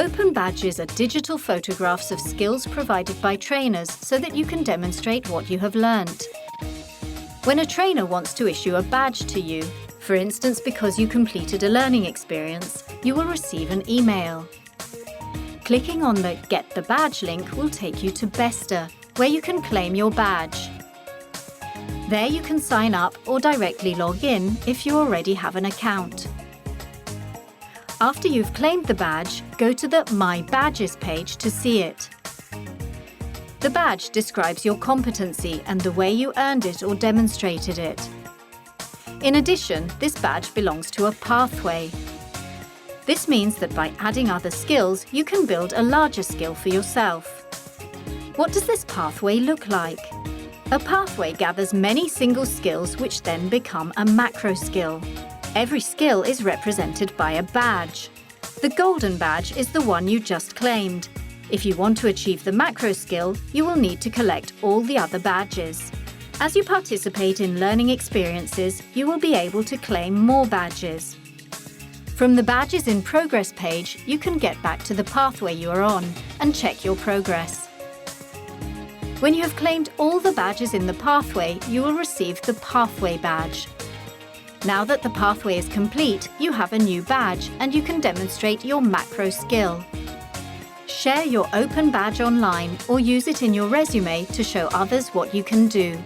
Open badges are digital photographs of skills provided by trainers so that you can demonstrate what you have learnt. When a trainer wants to issue a badge to you, for instance because you completed a learning experience, you will receive an email. Clicking on the Get the Badge link will take you to Bestr, where you can claim your badge. There you can sign up or directly log in if you already have an account. After you've claimed the badge, go to the My Badges page to see it. The badge describes your competency and the way you earned it or demonstrated it. In addition, this badge belongs to a pathway. This means that by adding other skills, you can build a larger skill for yourself. What does this pathway look like? A pathway gathers many single skills which then become a macro skill. Every skill is represented by a badge. The golden badge is the one you just claimed. If you want to achieve the macro skill, you will need to collect all the other badges. As you participate in learning experiences, you will be able to claim more badges. From the Badges in Progress page, you can get back to the pathway you are on and check your progress. When you have claimed all the badges in the pathway, you will receive the Pathway badge. Now that the pathway is complete, you have a new badge and you can demonstrate your macro skill. Share your open badge online or use it in your resume to show others what you can do.